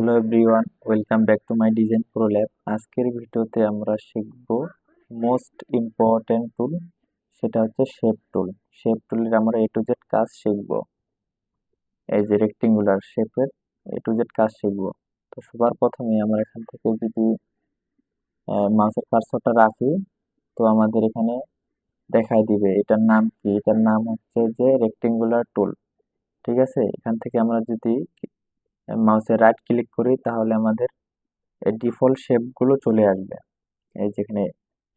Hello everyone, welcome back to my design pro lab. আজকের ভিডিওতে আমরা শিখব মোস্ট ইম্পর্টেন্ট টুল, সেটা হচ্ছে শেপ টুল। শেপ টুলের আমরা এ টু জেড কাজ শিখব। এই যে রেক্টেঙ্গুলার শেপের এ টু জেড কাজ শিখব। তো সবার প্রথমে আমরা এখান থেকে যদি মাউসের কার্সরটা রাখি, তো আমাদের এখানে দেখাই দিবে এটার নাম কি। এটার নাম হচ্ছে যে রেক্টেঙ্গুলার টুল। ঠিক আছে, এখান থেকে আমরা যদি মাউসে রাইট ক্লিক করি তাহলে আমাদের ডিফল্ট শেপগুলো চলে আসবে। এই যেখানে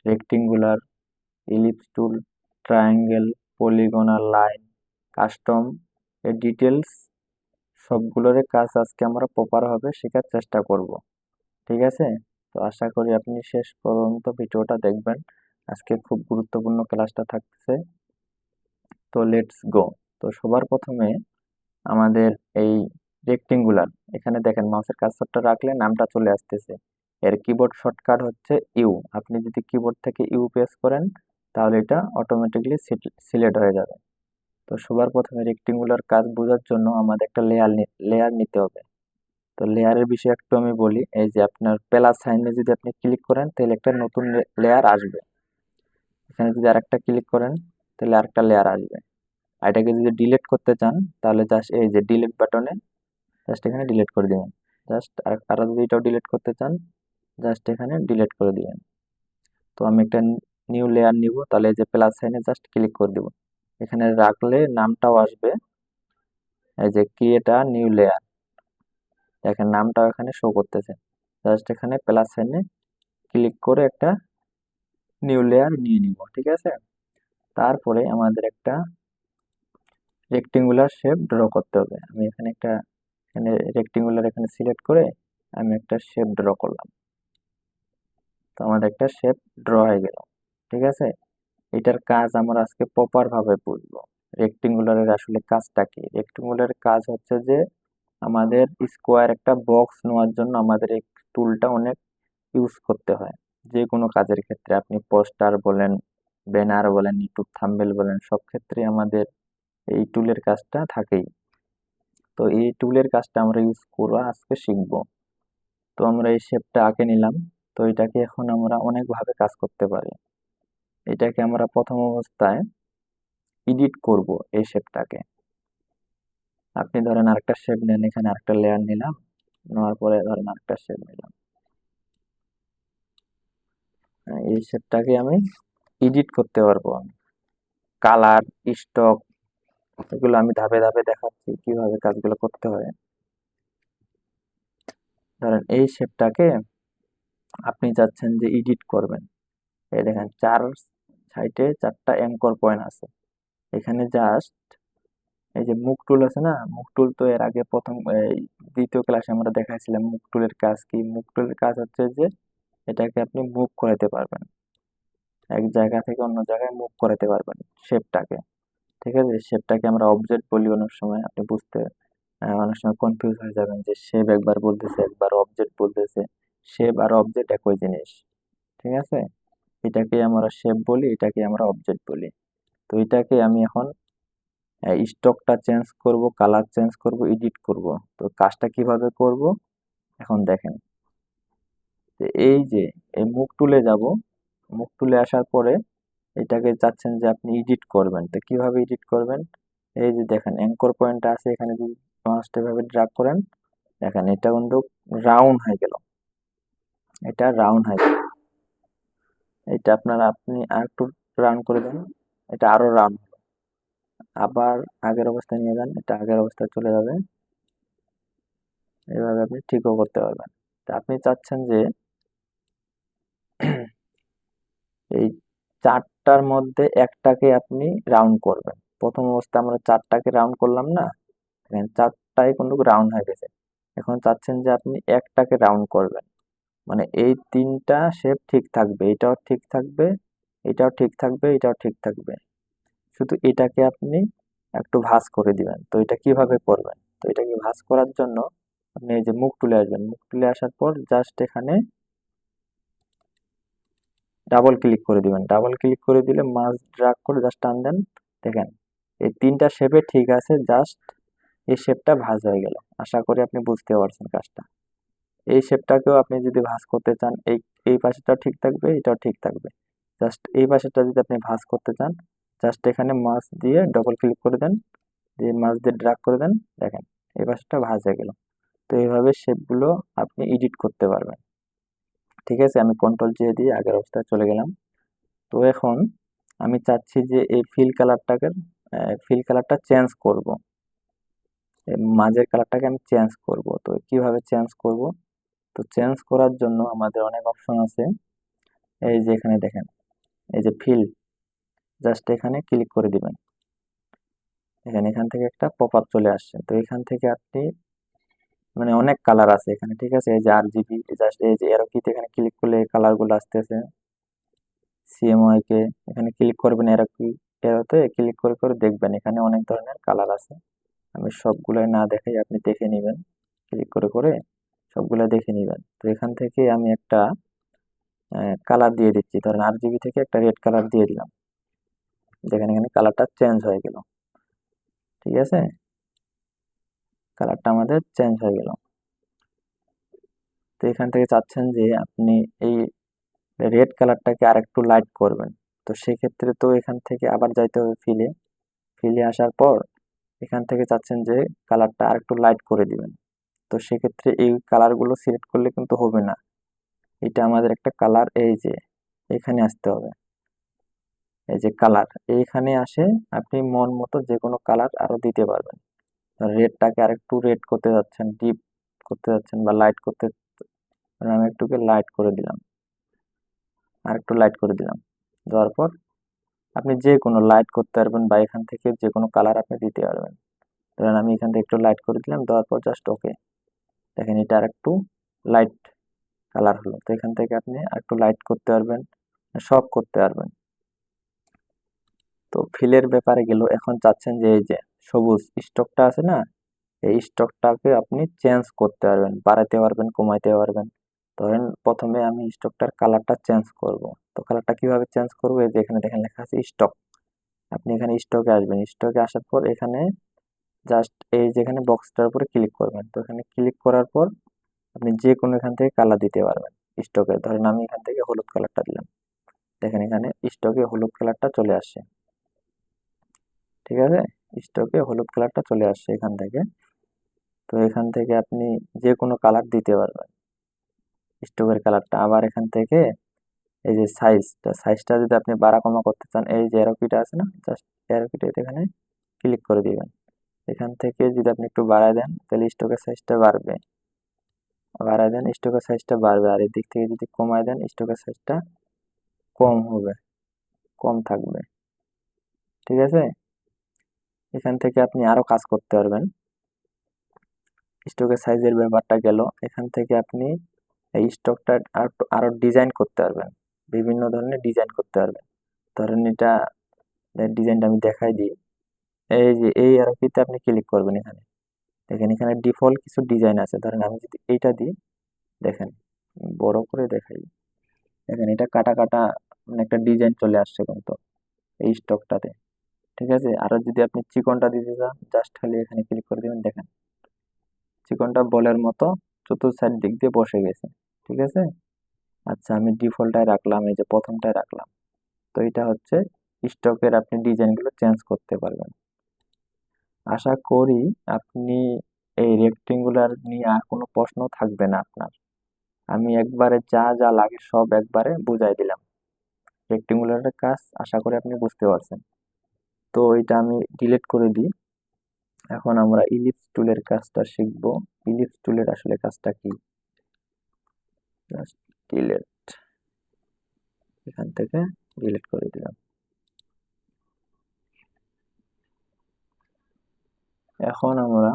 রেক্টেঙ্গুলার, ইলিপস টুল, ট্রায়াঙ্গেল, পলিগনাল লাইন, কাস্টম, এর ডিটেলস সবগুলোর কাজ আজকে আমরা প্রপারভাবে শেখার চেষ্টা করব। ঠিক আছে, তো আশা করি আপনি শেষ পর্যন্ত ভিডিওটা দেখবেন। আজকে খুব গুরুত্বপূর্ণ ক্লাসটা থাকছে। তো লেটস গো। তো সবার প্রথমে আমাদের এই রেক্টেঙ্গুলার, এখানে দেখেন মাউসের কার্সরটা রাখলে নামটা চলে আসতেছে। এর কিবোর্ড শর্টকাট হচ্ছে ইউ। আপনি যদি কিবোর্ড থেকে ইউ প্রেস করেন তাহলে এটা অটোমেটিকলি সিলেক্ট হয়ে যাবে। তো সবার প্রথমে রেক্টেঙ্গুলার কাজ বোঝার জন্য আমাদের একটা লেয়ার নিতে হবে। তো লেয়ারের বিষয়ে একটু আমি বলি। এই যে আপনার প্লাস সাইনে যদি আপনি ক্লিক করেন তাহলে একটা নতুন লেয়ার আসবে। এখানে যদি আরেকটা ক্লিক করেন তাহলে আরেকটা লেয়ার আসবে। আর এটাকে যদি ডিলিট করতে চান তাহলে জাস্ট এই যে ডিলিট বাটনে জাস্ট এখানে ডিলিট করে দিবেন। জাস্ট আর যদি এটাও ডিলিট করতে চান জাস্ট এখানে ডিলিট করে দিবেন। তো আমি একটা নিউ লেয়ার নিব, তাহলে এই যে প্লাস সাইনে জাস্ট ক্লিক করে দিব। এখানে রাখলে নামটাও আসবে, এই যে ক্রিয়েট আ নিউ লেয়ার, দেখেন নামটাও এখানে শো করতেছে। জাস্ট এখানে প্লাস সাইনে ক্লিক করে একটা নিউ লেয়ার নিয়ে নিব। ঠিক আছে, তারপরে আমাদের একটা রেক্টেঙ্গুলার শেপ ড্র করতে হবে। আমি এখানে একটা রেক্টেঙ্গুলার এখানে সিলেক্ট করে আমি একটা শেপ ড্র করলাম। তো আমাদের একটা শেপ ড্র হয়ে গেল। ঠিক আছে, এটার কাজ আমরা আজকে প্রপার ভাবে বুঝবো। রেক্টেঙ্গুলারের আসলে কাজটা কি? রেক্টেঙ্গুলারের কাজ হচ্ছে যে আমাদের স্কোয়ার একটা বক্স নেওয়ার জন্য আমাদের এই টুলটা অনেক ইউজ করতে হয়। যে কোনো কাজের ক্ষেত্রে, আপনি পোস্টার বলেন, ব্যানার বলেন, ইউটিউব থাম্বনেল বলেন, সব ক্ষেত্রে আমাদের এই টুলের কাজটা থাকেই। তো এই টুলের কাজটা আমরা ইউজ করা আজকে শিখবো। তো আমরা এই শেপটা আঁকে নিলাম। তো এটাকে এখন আমরা অনেকভাবে কাজ করতে পারি। এটাকে আমরা প্রথম অবস্থায় এডিট করব এই শেপটাকে। আপনি ধরেন আরেকটা শেপ নেন, এখানে আরেকটা লেয়ার নিলাম, নেওয়ার পরে ধরেন আরেকটা শেপ নিলাম। এই শেপটাকে আমি এডিট করতে পারবো। কালার, স্টক, এগুলো আমি ধাপে ধাপে দেখাচ্ছি কিভাবে কাজগুলো করতে হয়। ধরেন এই শেপটাকে আপনি চাচ্ছেন যে এডিট করবেন। এই দেখেন চার সাইডে চারটা অ্যাঙ্কর পয়েন্ট আছে। এখানে জাস্ট এই যে মুখ টুল আছে না, মুখ টুল তো এর আগে প্রথম এই দ্বিতীয় ক্লাসে আমরা দেখাইছিলাম মুখ টুলের কাজ কি। মুখ টুলের কাজ হচ্ছে যে এটাকে আপনি মুভ করাতে পারবেন, এক জায়গা থেকে অন্য জায়গায় মুভ করাতে পারবেন শেপটাকে। ঠিক আছে, শেপটাকে আমরা অবজেক্ট বলি অনেক সময়, আপনি বুঝতে অনেক সময় কনফিউজ হয়ে যাবেন যে শেপ একবার বলতেছে একবার অবজেক্ট বলতেছে। শেপ আর অবজেক্ট একই জিনিস। ঠিক আছে, এটাকে আমরা শেপ বলি, এটাকে আমরা অবজেক্ট বলি। তো এটাকে আমি এখন স্টকটা চেঞ্জ করব, কালার চেঞ্জ করব, এডিট করব। তো কাজটা কিভাবে করব এখন দেখেন। এই যে এই মুখ টুলে যাব, মুখ টুলে আসার পরে এটাকে চাচ্ছেন যে আপনি এডিট করবেন। তো কিভাবে এডিট করবেন? এই যে দেখেন অ্যাঙ্কর পয়েন্টটা আছে, এখানে যদি মাউসটা এভাবে ড্র্যাগ করেন, দেখেন এটা কিন্তু রাউন্ড হয়ে গেল। এটা রাউন্ড হয়ে গেল। এটা আপনি আর একটু রাউন্ড করে দেন, এটা আরো রাউন্ড। আবার আগের অবস্থায় নিয়ে যান, এটা আগের অবস্থায় চলে যাবে। এভাবে আপনি ঠিকও করতে পারবেন। তা আপনি চাচ্ছেন যে এই চারটার মধ্যে একটাকে আপনি রাউন্ড করবেন। প্রথম অবস্থায় আমরা চারটাকে রাউন্ড করলাম না, দেখেন চারটাই কিন্তু রাউন্ড হয়ে গেছে। এখন চাচ্ছেন যে আপনি একটাকে রাউন্ড করবেন, মানে এই তিনটা শেপ ঠিক থাকবে, এটাও ঠিক থাকবে, এটাও ঠিক থাকবে, এটাও ঠিক থাকবে। শুধু এটাকে আপনি একটু ভাঁজ করে দিবেন। তো এটা কিভাবে করবেন? তো এটাকে ভাঁজ করার জন্য আপনি এই যে মুখ তুলে আসবেন। মুখ তুলে আসার পর জাস্ট এখানে ডাবল ক্লিক করে দিবেন। ডাবল ক্লিক করে দিলে মাউস ড্র্যাগ করে জাস্ট টান দেন, দেখেন এই তিনটা শেপে ঠিক আছে, জাস্ট এই শেপটা ভাঁজ হয়ে গেল। আশা করি আপনি বুঝতে পারছেন কাজটা। এই শেপটাকেও আপনি যদি ভাঁজ করতে চান, এই এই পাশেটা ঠিক থাকবে, এটাও ঠিক থাকবে। জাস্ট এই পাশেটা যদি আপনি ভাঁজ করতে চান, জাস্ট এখানে মাউস দিয়ে ডবল ক্লিক করে দেন, দিয়ে মাউস দিয়ে ড্র্যাগ করে দেন, দেখেন এই পাশটা ভাঁজ হয়ে গেল। তো এইভাবে শেপগুলো আপনি এডিট করতে পারবেন। ঠিক আছে, আমি কন্ট্রোল জে দিয়ে আগের অবস্থায় চলে গেলাম। তো এখন আমি চাচ্ছি যে এই ফিল কালারটা চেঞ্জ করব, মাঝের কালারটাকে আমি চেঞ্জ করব। তো কিভাবে চেঞ্জ করব? তো চেঞ্জ করার জন্য আমাদের অনেক অপশন আছে। এই যে এখানে দেখেন, এই যে ফিল, জাস্ট এখানে ক্লিক করে দিবেন। এখান থেকে একটা পপ আপ চলে আসছে। তো এখান থেকে আপনি মানে অনেক কালার আছে এখানে, ঠিক আছে। এই যে RGB, জাস্ট এই যে এরো কিতে এখানে ক্লিক করলে এই কালারগুলো আসতেছে। CMYK এখানে ক্লিক করবেন, এরোতে ক্লিক করে করে দেখবেন এখানে অনেক ধরনের কালার আছে। আমি সবগুলাই না দেখাই, আপনি দেখে নেবেন, ক্লিক করে করে সবগুলা দেখে নেবেন। তো এখান থেকে আমি একটা কালার দিয়ে দিচ্ছি, ধরেন RGB থেকে একটা রেড কালার দিয়ে দিলাম। দেখেন এখানে কালারটা চেঞ্জ হয়ে গেল, ঠিক আছে, কালারটা আমাদের চেঞ্জ হয়ে গেল। তো এখান থেকে চাচ্ছেন যে আপনি এই রেড কালারটাকে আর একটু লাইট করবেন। তো সেক্ষেত্রে তো এখান থেকে আবার যাইতে হবে ফিলে, ফিলে আসার পর এখান থেকে চাচ্ছেন যে কালারটা আর একটু লাইট করে দিবেন। তো সেক্ষেত্রে এই কালারগুলো সিলেক্ট করলে কিন্তু হবে না, এটা আমাদের একটা কালার, এই যে এখানে আসতে হবে, এই যে কালার এইখানে আসে, আপনি মন মতো যে কোনো কালার আরো দিতে পারবেন। রেডটাকে আর একটু রেড করতে যাচ্ছেন, ডিপ করতে যাচ্ছেন বা লাইট করতে, আমি একটুকে লাইট করে দিলাম, আর একটু লাইট করে দিলাম। দেওয়ার পর আপনি যে কোনো লাইট করতে পারবেন বা এখান থেকে যে কোনো কালার আপনি দিতে পারবেন। ধরেন আমি এখান থেকে একটু লাইট করে দিলাম, দেওয়ার পর জাস্ট ওকে, দেখেন এটা আর একটু লাইট কালার হলো। তো এখান থেকে আপনি আর একটু লাইট করতে পারবেন, সব করতে পারবেন। তো ফিলের ব্যাপারে গেল, এখন চাচ্ছেন যে এই যে সবুজ স্টকটা আছে না, এই স্টকটাকে আপনি চেঞ্জ করতে পারবেন, বাড়াতে পারবেন, কমাইতে পারবেন। ধরেন প্রথমে আমি স্টকটার কালারটা চেঞ্জ করব। তো কালারটা কিভাবে চেঞ্জ করবো? এই যে এখানে দেখেন লেখা আছে স্টক, আপনি এখানে স্টকে আসবেন, স্টকে আসার পর এখানে জাস্ট এই যেখানে বক্সটার উপরে ক্লিক করবেন। তো এখানে ক্লিক করার পর আপনি যে কোনো এখান থেকে কালার দিতে পারবেন স্টকে। ধরেন আমি এখান থেকে হলুদ কালারটা দিলাম, দেখেন এখানে স্টকে হলুদ কালারটা চলে আসছে, ঠিক আছে, স্টকে হলুদ কালারটা চলে আসছে এখান থেকে। তো এখান থেকে আপনি যে কোনো কালার দিতে পারবেন স্টকের কালারটা। আবার এখান থেকে এই যে সাইজটা যদি আপনি বাড়া কমা করতে চান, এই যে অ্যারো আছে না, জাস্ট অ্যারো এখানে ক্লিক করে দিবেন। এখান থেকে যদি আপনি একটু বাড়ায় দেন তাহলে স্টকের সাইজটা বাড়বে, বাড়ায় দেন স্টকের সাইজটা বাড়বে, আর এদিক থেকে যদি কমায় দেন স্টকের সাইজটা কম হবে, কম থাকবে, ঠিক আছে। এখান থেকে আপনি আরো কাজ করতে পারবেন। স্টকের সাইজের ব্যাপারটা গেল, এখান থেকে আপনি এই স্টকটা আরো ডিজাইন করতে পারবেন, বিভিন্ন ধরনের ডিজাইন করতে পারবেন। ধরেন এটা ডিজাইনটা আমি দেখাই দিই। এই যে এই অ্যারোতে আপনি ক্লিক করবেন, এখানে দেখেন এখানে ডিফল্ট কিছু ডিজাইন আছে। ধরেন আমি যদি এইটা দিই, দেখেন বড় করে দেখাই, দেখেন এটা কাটা কাটা মানে একটা ডিজাইন চলে আসছে কিন্তু এই স্টকটাতে, ঠিক আছে। আরো যদি আপনি চিকনটা দিতে চান, জাস্ট খালি এখানে ক্লিক করে দিবেন, দেখেন চিকনটা বলের মতো চতুর্থ দিক দিয়ে বসে গেছে, ঠিক আছে। আচ্ছা আমি ডিফল্টটাই রাখলাম, এই যে প্রথমটাই রাখলাম। তো এটা হচ্ছে স্টকের আপনি ডিজাইনগুলো চেঞ্জ করতে পারবেন। আশা করি আপনি এই রেক্টেঙ্গুলার নিয়ে আর কোনো প্রশ্ন থাকবে না আপনার। আমি একবারে যা যা লাগে সব একবারে বুঝাই দিলাম। রেক্টেঙ্গুলারের কাজ আশা করি আপনি বুঝতে পারছেন। তো এটা আমি ডিলিট করে দিই। এখন আমরা ইলিপস টুলের কাজটা শিখব। ইলিপস টুলের আসলে কাজটা কি? জাস্ট ডিলিট, এখান থেকে ডিলিট করে দিলাম। এখন আমরা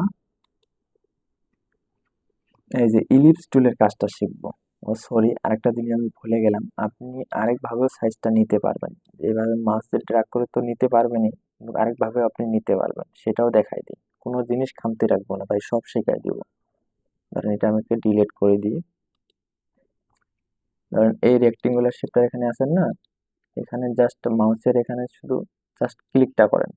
এই যে ইলিপস টুলের কাজটা শিখব। ও সরি, আরেকটা জিনিস আমি ভুলে গেলাম, আপনি আরেকভাবেও সাইজটা নিতে পারবেন। এভাবে মাউস দিয়ে ড্র্যাগ করে তো নিতে পারবেনই, কিন্তু আরেকভাবে আপনি নিতে পারবেন, সেটাও দেখাই দিই। কোনো জিনিস খামতি রাখবো না ভাই, সব শেখাই দিব। ধরেন এটা আমি একটু ডিলিট করে দিই। ধরেন এই রেক্টেঙ্গুলার শেপটা এখানে আছেন না, এখানে জাস্ট মাউসের এখানে শুধু জাস্ট ক্লিকটা করেন,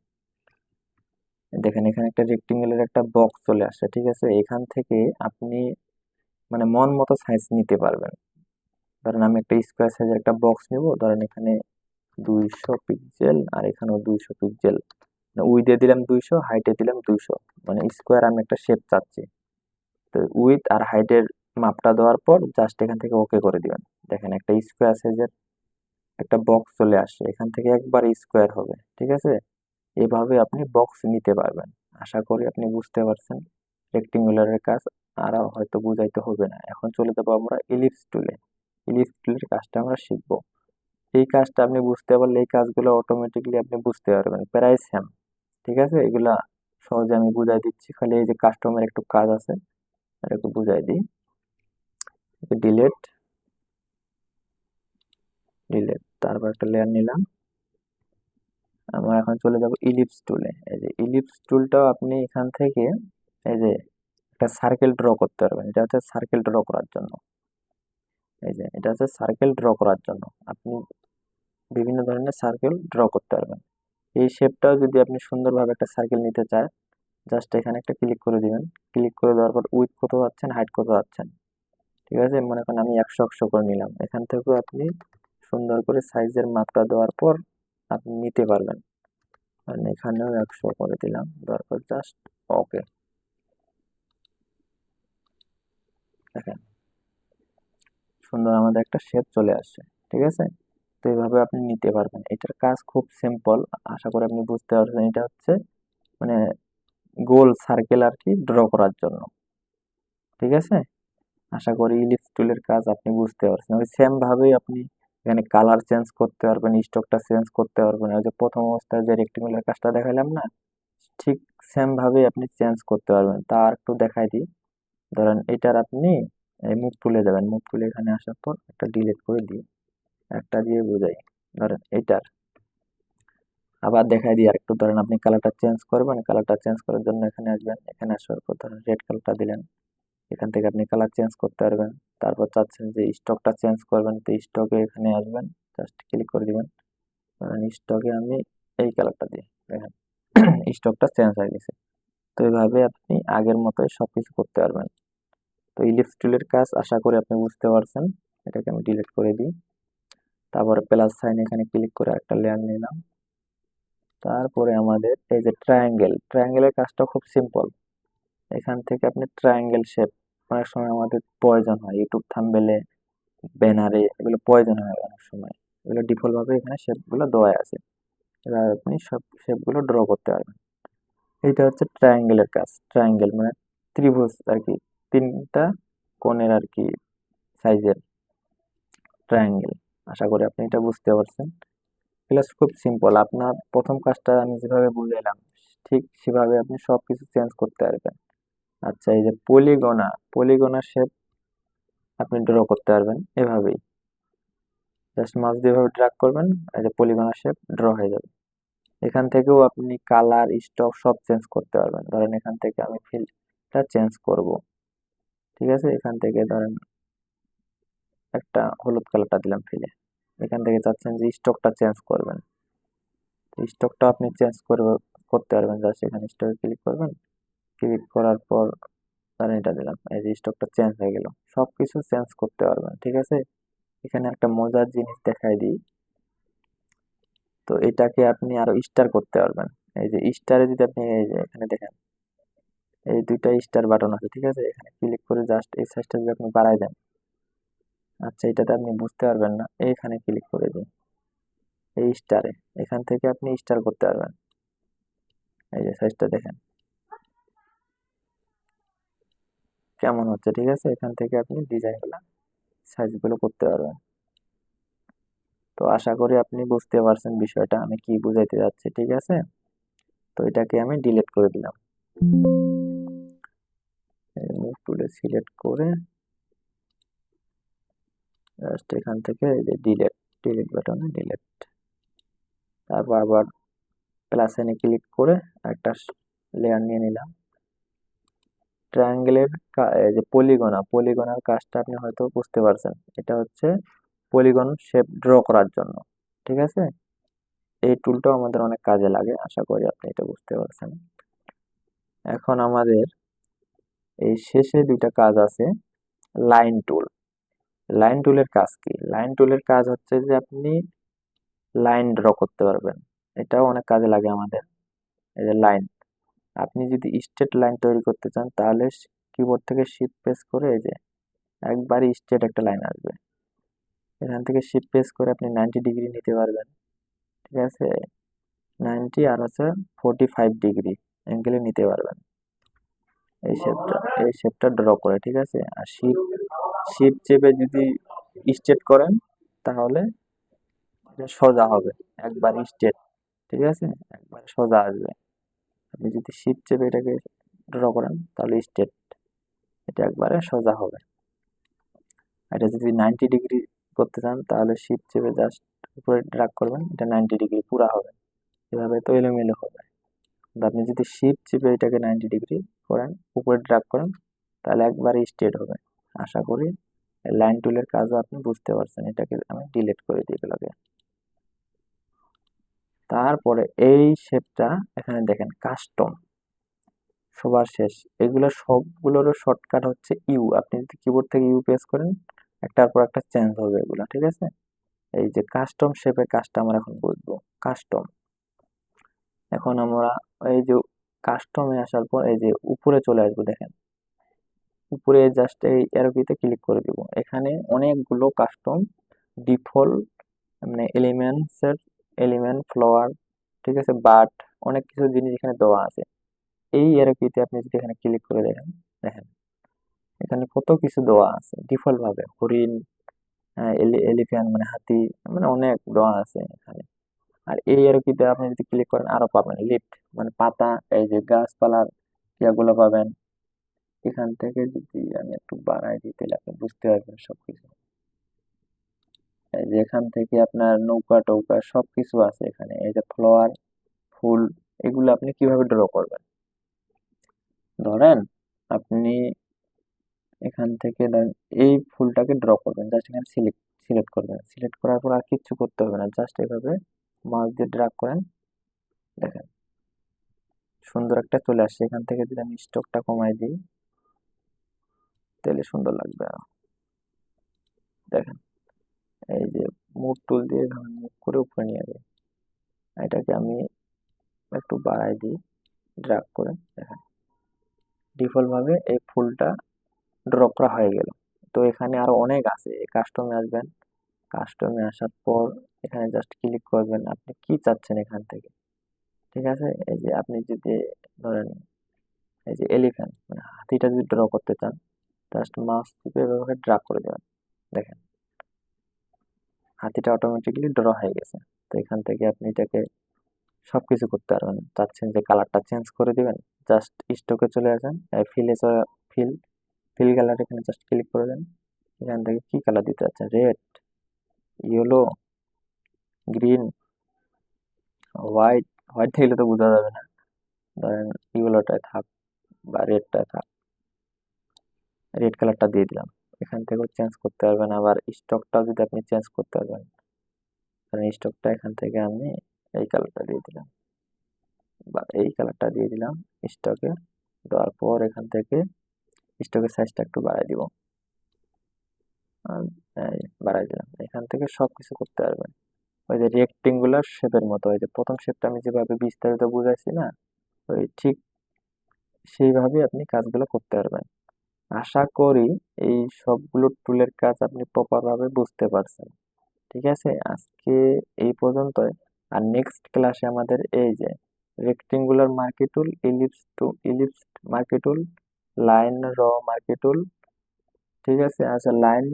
দেখেন এখানে একটা রেক্টেঙ্গুলার একটা বক্স চলে আসছে, ঠিক আছে। এখান থেকে আপনি মানে মন মতো সাইজ নিতে পারবেন। ধরেন আমি একটা স্কোয়ার সাইজের একটা বক্স নিব, ধরেন এখানে 200 পিক্সেল আর এখানেও 200 পিক্সেল, উইডে দিলাম 200, হাইটে দিলাম 200, মানে স্কোয়ার আমি একটা শেপ চাচ্ছি। তো উইথ আর হাইটের মাপটা দেওয়ার পর জাস্ট এখান থেকে ওকে করে দিবেন। দেখেন একটা স্কোয়ার সাইজের একটা বক্স চলে আসছে, এখান থেকে একবার স্কোয়ার হবে, ঠিক আছে। এভাবে আপনি বক্স নিতে পারবেন। আশা করি আপনি বুঝতে পারছেন রেক্টেঙ্গুলারের কাজ। আর হয়তো বুঝাইতে হবে না। এখন চলে যাবো আমরা ইলিপস টুলে। ইলিপস টুলের কাজটা আমরা শিখবো। এই কাজটা আপনি বুঝতে পারলে এই কাজগুলো অটোমেটিকলি আপনি বুঝতে পারবেন, প্রায় সেম। ঠিক আছে, এগুলা সহজে আমি বুঝাই দিচ্ছি। খালি এই যে কাস্টমার একটু কাজ আছে, এটা একটু বুঝাই দিই। ডিলেট, ডিলেট, তারপর একটা লেয়ার নিলাম। আমরা এখন চলে যাব ইলিপস টুলে। এই যে ইলিপস টুলটাও আপনি এখান থেকে এই যে একটা সার্কেল ড্র করতে পারবেন। এটা হচ্ছে সার্কেল ড্র করার জন্য। এই যে এটা হচ্ছে সার্কেল ড্র করার জন্য আপনি বিভিন্ন ধরনের সার্কেল ড্র করতে পারবেন। এই শেপটাও যদি আপনি সুন্দরভাবে একটা সার্কেল নিতে চান, জাস্ট এখানে একটা ক্লিক করে দিবেন। ক্লিক করে দেওয়ার পর উইথ কত যাচ্ছেন, হাইট কত যাচ্ছেন, ঠিক আছে। মনে করেন আমি 100 করে নিলাম। এখান থেকেও আপনি সুন্দর করে সাইজের মাপটা দেওয়ার পর আপনি নিতে পারবেন। আর এখানেও 100 করে দিলাম, দেওয়ার পর জাস্ট ওকে। দেখেন সুন্দর আমাদের একটা শেপ চলে আসছে, ঠিক আছে। তো এইভাবে আপনি নিতে পারবেন। এটার কাজ খুব সিম্পল, আশা করি আপনি বুঝতে পারছেন। এটা হচ্ছে মানে গোল সার্কেল আর কি ড্র করার জন্য, ঠিক আছে। আশা করি ইলিপস টুলের কাজ আপনি বুঝতে পারছেন। ওই সেম ভাবেই আপনি এখানে কালার চেঞ্জ করতে পারবেন, স্টকটা চেঞ্জ করতে পারবেন। ওই যে প্রথম অবস্থায় যে রেক্টেঙ্গুলার কাজটা দেখালাম না, ঠিক সেম ভাবেই আপনি চেঞ্জ করতে পারবেন। তা আর একটু দেখাই দিই। ধরেন এটার আপনি এই মুভ টুলে যাবেন। মুভ টুলে এখানে আসার পর একটা ডিলিট করে দিই, একটা দিয়ে বোঝাই। ধরেন এটার আবার দেখাই দিই আরেকটু। ধরেন আপনি কালারটা চেঞ্জ করবেন, কালারটা চেঞ্জ করার জন্য এখানে আসবেন। এখানে আসার পর ধরেন রেড কালারটা দিলেন। এখান থেকে আপনি কালার চেঞ্জ করতে পারবেন। তারপর চাচ্ছেন যে স্টকটা চেঞ্জ করবেন, তো স্টকে এখানে আসবেন, জাস্ট ক্লিক করে দিবেন। ধরেন স্টকে আমি এই কালারটা দিই, দেখেন স্টকটা চেঞ্জ হয়ে গেছে। তো এইভাবে আপনি আগের মতোই সবকিছু করতে পারবেন। তো ইলিপস টুলের কাজ আশা করি আপনি বুঝতে পারছেন। এটাকে আমি ডিলিট করে দিই। তারপরে প্লাস সাইন এখানে ক্লিক করে একটা লেয়ার নিলাম। তারপরে আমাদের এই যে ট্রায়াঙ্গেল, ট্রায়াঙ্গেলের কাজটা খুব সিম্পল। এখান থেকে আপনি ট্রায়াঙ্গেল শেপ অনেক সময় আমাদের প্রয়োজন হয়, ইউটিউব থাম্বনেলে, ব্যানারে এগুলো প্রয়োজন হয় অনেক সময়। এগুলো ডিফল্ট ভাবে এখানে শেপগুলো দেওয়া আছে। এবার আপনি সব শেপগুলো ড্র করতে পারবেন। এইটা হচ্ছে ট্রায়াঙ্গেলের কাজ। ট্রায়াঙ্গেল মানে ত্রিভুজ আর কি, তিনটা কোণের আর কি সাইজের ট্রায়াঙ্গেল। আশা করি আপনি এটা বুঝতে পারছেন। এগুলো খুব সিম্পল। আপনার প্রথম কাজটা আমি যেভাবে বুঝাইলাম ঠিক সেভাবে আপনি সবকিছু চেঞ্জ করতে পারবেন। আচ্ছা, এই যে পলিগনা, পলিগনা শেপ আপনি ড্র করতে পারবেন এভাবেই। জাস্ট মাউস দিয়ে এভাবে ড্র্যাগ করবেন, এই যে পলিগনা শেপ ড্র হয়ে যাবে। এখান থেকেও আপনি কালার, স্টক সব চেঞ্জ করতে পারবেন। ধরেন এখান থেকে আমি ফিলটা চেঞ্জ করব, ঠিক আছে। এখান থেকে ধরেন একটা হলুদ কালারটা দিলাম ফিলে। এখান থেকে চাচ্ছেন যে স্টকটা চেঞ্জ করবেন, স্টকটা আপনি চেঞ্জ করতে পারবেন। জাস্ট এখানে স্টকে ক্লিক করবেন। ক্লিক করার পর ধরেন এটা দিলাম, এই যে স্টকটা চেঞ্জ হয়ে গেল। সবকিছু চেঞ্জ করতে পারবেন, ঠিক আছে। এখানে একটা মজার জিনিস দেখাই দিই। তো এটাকে আপনি আরো স্টার করতে পারবেন। এই যে স্টারে যদি আপনি এই যে এখানে দেখেন এই দুইটা স্টার বাটন আছে, ঠিক আছে। এখানে ক্লিক করে জাস্ট এই সাইজটা যদি আপনি বাড়াই দেন, আচ্ছা এটাতে আপনি বুঝতে পারবেন না, এইখানে ক্লিক করে দিন এই স্টারে। এখান থেকে আপনি স্টার করতে পারবেন। এই যে সাইজটা দেখেন কেমন হচ্ছে, ঠিক আছে। এখান থেকে আপনি ডিজাইনগুলো সাইজগুলো করতে পারবেন। তো আশা করি আপনি বুঝতে পারছেন বিষয়টা আমি কি বুঝাইতে যাচ্ছি, ঠিক আছে। তো এটাকে আমি ডিলিট করে দিলাম। মুভ টুলে সিলেক্ট করে জাস্ট এখান থেকে এই যে ডিলিট, ডিলিট বাটনে ডিলিট। তারপর আবার প্লাস এনে ক্লিক করে একটা লেয়ার নিয়ে নিলাম। ট্রায়াঙ্গেলের যে পলিগনা, পলিগনার কাজটা আপনি হয়তো বুঝতে পারছেন। এটা হচ্ছে পলিগন শেপ ড্র করার জন্য, ঠিক আছে। এই টুলটাও আমাদের অনেক কাজে লাগে। আশা করি আপনি এটা বুঝতে পারছেন। এখন আমাদের এই শেষে দুইটা কাজ আছে। Line tool. লাইন টুলের কাজ কি? লাইন টুলের কাজ হচ্ছে যে আপনি লাইন ড্র করতে পারবেন। এটাও অনেক কাজে লাগে আমাদের। এই যে লাইন, আপনি যদি স্ট্রেট লাইন তৈরি করতে চান তাহলে কিবোর্ড থেকে শিফট প্রেস করে এই যে একবারই স্ট্রেট একটা লাইন আসবে। এখান থেকে শিফট প্রেস করে আপনি 90 ডিগ্রি নিতে পারবেন। ঠিক আছে, 90 আর হচ্ছে 45 ডিগ্রি অ্যাঙ্গেলে নিতে পারবেন এই শেপটা ড্র করে। ঠিক আছে, আর শিফট চেপে যদি স্ট্রেট করেন তাহলে এটা সোজা হবে, একবার স্ট্রেট। ঠিক আছে, একবার সোজা আসবে। আপনি যদি শিফট চেপে এটাকে ড্র করেন তাহলে স্ট্রেট, এটা একবারে সোজা হবে। এটা যদি 90 ডিগ্রি করতে চান তাহলে শিফট চেপে জাস্ট উপরে ড্রাগ করবেন, এটা 90 ডিগ্রি পুরা হবে। এভাবে তো এলোমেলো হবে। কিন্তু আপনি যদি শিফট চেপে এটাকে 90 ডিগ্রি করেন, উপরে ড্রাগ করেন, তাহলে একবারে স্ট্রেট হবে। আশা করি লাইন টুলের কাজও আপনি বুঝতে পারছেন। এটাকে আমি ডিলিট করে দিয়ে লাগে। তারপরে এই শেপটা এখানে দেখেন কাস্টম, সবার শেষ। এগুলো সবগুলোরও শর্টকাট হচ্ছে ইউ। আপনি যদি কিবোর্ড থেকে ইউ প্রেস করেন একটার পর একটা চেঞ্জ হবে এগুলো। ঠিক আছে, এই যে কাস্টম শেপের কাজটা আমরা এখন বুঝবো। কাস্টম, এখন আমরা এই যে কাস্টমে আসার পর এই যে উপরে চলে আসবো, দেখেন উপরে জাস্ট এই অ্যারো কিতে ক্লিক করে দিব। এখানে অনেকগুলো কাস্টম ডিফল্ট মানে এলিমেন্টসের এলিমেন্ট ফ্লাওয়ার, ঠিক আছে, বাট অনেক কিছু জিনিস এখানে দেওয়া আছে। এই অ্যারো কিতে আপনি যদি এখানে ক্লিক করে দেখেন, দেখেন এখানে কত কিছু দেওয়া আছে ডিফল্ট ভাবে। হরিণ, এলিফ্যান্ট মানে হাতি, মানে অনেক দেওয়া আছে এখানে। আর এই অ্যারো কিতে আপনি যদি ক্লিক করেন আরো পাবেন লিফট, মানে পাতা, এই যে গাছপালার ইয়াগুলো পাবেন। এখান থেকে যদি আমি একটু বাড়াই দিই তাহলে আপনি বুঝতে পারবেন সবকিছু। এই যে এখান থেকে আপনার নৌকা টৌকা সবকিছু আছে এখানে। এই যে ফ্লাওয়ার, ফুল, এগুলো আপনি কিভাবে ড্র করবেন? ধরেন আপনি এখান থেকে ধরেন এই ফুলটাকে ড্র করবেন, জাস্ট এখানে সিলেক্ট করবেন। সিলেক্ট করার পর আর কিচ্ছু করতে হবে না, জাস্ট এভাবে মাউস দিয়ে ড্রাগ করেন, দেখেন সুন্দর একটা চলে আসছে। এখান থেকে যদি আমি স্টকটা কমাই দিই তাহলে সুন্দর লাগবে আরো। দেখেন এই যে মুভ টুল দিয়ে মুভ করে উপরে নিয়ে যাবে। এটাকে আমি একটু বাড়াই দিই, ড্রাগ করে, দেখেন ডিফল্ট ভাবে এই ফুলটা ড্র করা হয়ে গেল। তো এখানে আরো অনেক আছে। কাস্টমে আসবেন, কাস্টমে আসার পর এখানে জাস্ট ক্লিক করবেন আপনি কি চাচ্ছেন এখান থেকে। ঠিক আছে, এই যে আপনি যদি ধরেন এই যে এলিফ্যান্ট মানে হাতিটা যদি ড্র করতে চান, জাস্ট মাউস টিপে এভাবে ড্রাগ করে দেবেন, দেখেন হাতিটা অটোমেটিক্যালি ড্র হয়ে গেছে। তো এখান থেকে আপনি এটাকে সবকিছু করতে পারবেন। চাচ্ছেন যে কালারটা চেঞ্জ করে দিবেন, জাস্ট স্টকে চলে আসেন, ফিল ফিল কালার এখানে জাস্ট ক্লিক করে দেন। এখান থেকে কি কালার দিতে চাচ্ছেন, red, yellow, green, white. White থাকলে তো বোঝা যাবে না, ধরেন ইয়েলোটায় থাক বা রেডটায় থাক, রেড কালারটা দিয়ে দিলাম। এখান থেকেও চেঞ্জ করতে পারবেন। আবার স্টকটাও যদি আপনি চেঞ্জ করতে পারবেন, ধরেন স্টকটা এখান থেকে আমি এই কালারটা দিয়ে দিলাম বা এই কালারটা দিয়ে দিলাম স্টকে। দেওয়ার পর এখান থেকে স্টকের সাইজটা একটু বাড়াই দিব, এই বাড়াই দিলাম। এখান থেকে সবকিছু করতে পারবেন। ওই যে রেক্টেঙ্গুলার শেপের মতো, ওই যে প্রথম শেপটা আমি যেভাবে বিস্তারিত বুঝাইছি না, ওই ঠিক সেইভাবে আপনি কাজগুলো করতে পারবেন। আশা করি এই সবগুলো টুলের কাজ আপনি প্রপার ভাবে বুঝতে পারছেন। ঠিক আছে, আজকে এই পর্যন্তই। আর নেক্সট ক্লাসে আমাদের এই যে রেক্টেঙ্গুলার মার্কি টুল, ইলিপস মার্কি টুল, লাইন র মার্কি টুল, ঠিক আছে, আচ্ছা লাইন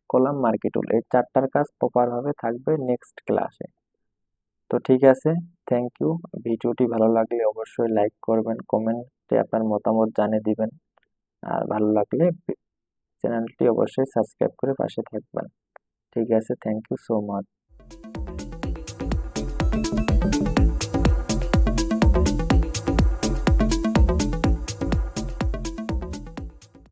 কলাম মার্কি টুল, এই চারটার কাজ প্রপার ভাবে থাকবে নেক্সট ক্লাসে। তো ঠিক আছে, থ্যাংক ইউ। ভিডিওটি ভালো লাগলে অবশ্যই লাইক করবেন, কমেন্টে আপনার মতামত জানিয়ে দিবেন। আর ভালো লাগলে চ্যানেলটি অবশ্যই সাবস্ক্রাইব করে পাশে থাকবেন। ঠিক আছে, থ্যাংক ইউ সো মাচ।